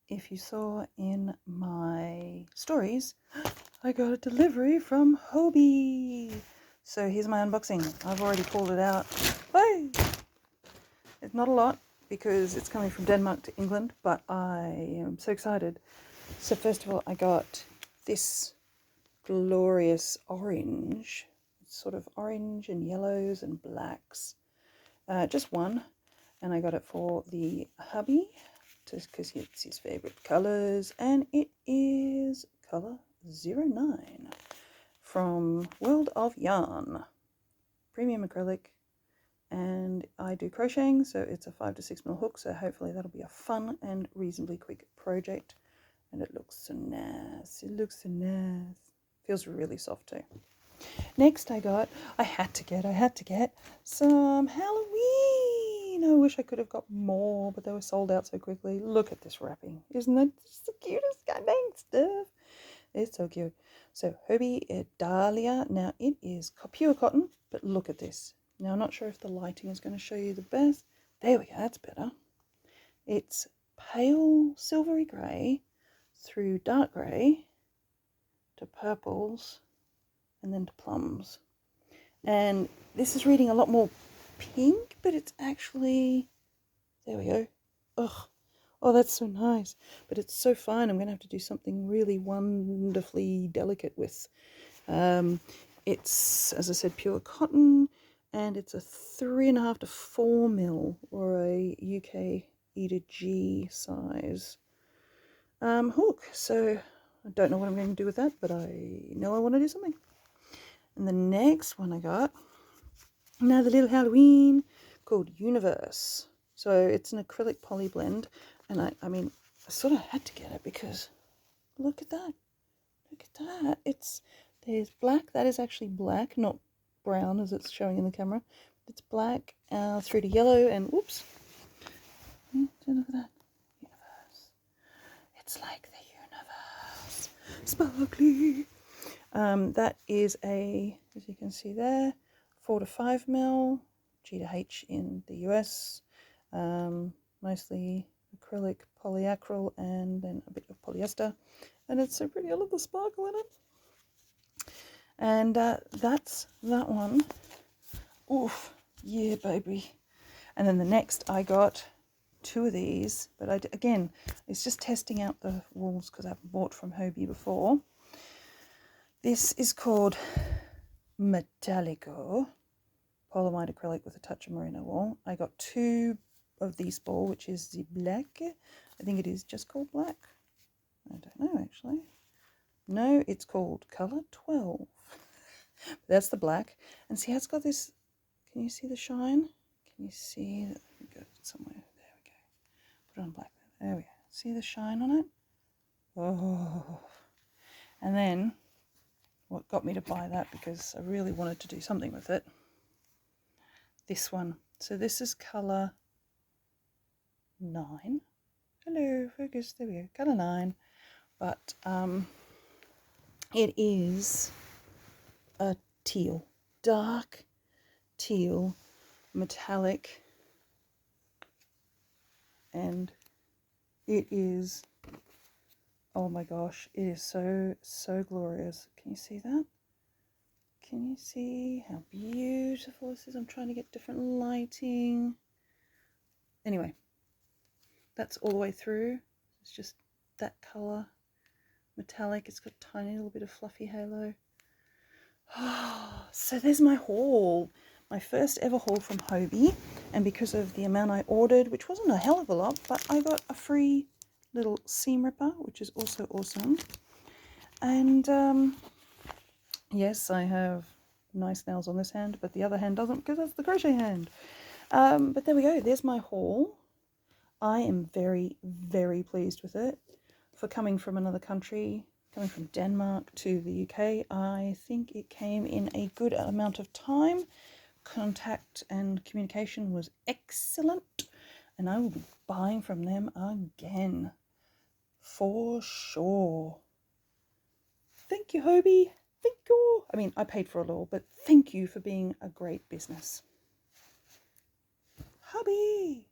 if you saw in my stories, I got a delivery from Hobbii. So here's my unboxing. I've already pulled it out. Hey! It's not a lot because it's coming from Denmark to England, but I am so excited. So first of all, I got this glorious orange. It's sort of orange and yellows and blacks. Just one. And I got it for the hubby, just because it's his favorite colors. And it is color 09 from World of Yarn. Premium acrylic. And I do crocheting, so it's a 5 to 6 mil hook, so hopefully that'll be a fun and reasonably quick project. And it looks so nice. It looks so nice. Feels really soft too. Next I had to get some Halloween. I wish I could have got more, but they were sold out so quickly. Look at this wrapping. Isn't that just the cutest dang stuff? It's so cute. So Hobbii Dahlia. Now it is pure cotton, but look at this. Now I'm not sure if the lighting is going to show you the best. There we go, that's better. It's pale silvery grey through dark grey to purples and then to plums. And this is reading a lot more pink, but it's actually, there we go. Ugh. Oh, that's so nice. But it's so fine. I'm going to have to do something really wonderfully delicate with. It's, as I said, pure cotton, and it's a 3.5 to 4 mil, or a UK E to G size hook. So I don't know what I'm going to do with that, but I know I want to do something. And the next one I got, another little Halloween called Universe. So it's an acrylic poly blend, and I mean, I sort of had to get it because look at that. Look at that. There's black. That is actually black, not brown as it's showing in the camera. It's black through to yellow, and whoops. Look at that. Universe. It's like the universe. Sparkly. That is a, as you can see there, 4 to 5 mil, G to H in the US, mostly acrylic, polyacryl, and then a bit of polyester. And it's so pretty. I love the sparkle in it. And that's that one. Oof, yeah, baby. And then the next, I got 2 of these, but again, it's just testing out the wools because I've bought from Hobbii before. This is called Metallico, polyamide acrylic with a touch of merino wool. I got 2 of these ball, which is the black. I think it is just called black. I don't know, actually. No, it's called color 12. That's the black. And see how it's got this, can you see the shine? Can you see that? Let me go somewhere. There we go. Put it on black. There we go. See the shine on it? Oh. And then what got me to buy that, because I really wanted to do something with it, this one. So this is color 9. Hello, focus. There we go. Color 9. But it is a teal, dark teal, metallic, and it is, oh my gosh, it is so glorious. Can you see that? Can you see how beautiful this is? I'm trying to get different lighting. Anyway, that's all the way through. It's just that color, metallic. It's got a tiny little bit of fluffy halo. So there's my haul. My first ever haul from Hobbii, and because of the amount I ordered, which wasn't a hell of a lot, but I got a free little seam ripper, which is also awesome. And yes, I have nice nails on this hand, but the other hand doesn't, because that's the crochet hand. But there we go. There's my haul. I am very, very pleased with it. For coming from another country, coming from Denmark to the UK, I think it came in a good amount of time. Contact and communication was excellent, and I will be buying from them again for sure. Thank you, Hobbii. Thank you. I mean, I paid for it all, but thank you for being a great business. Hobbii.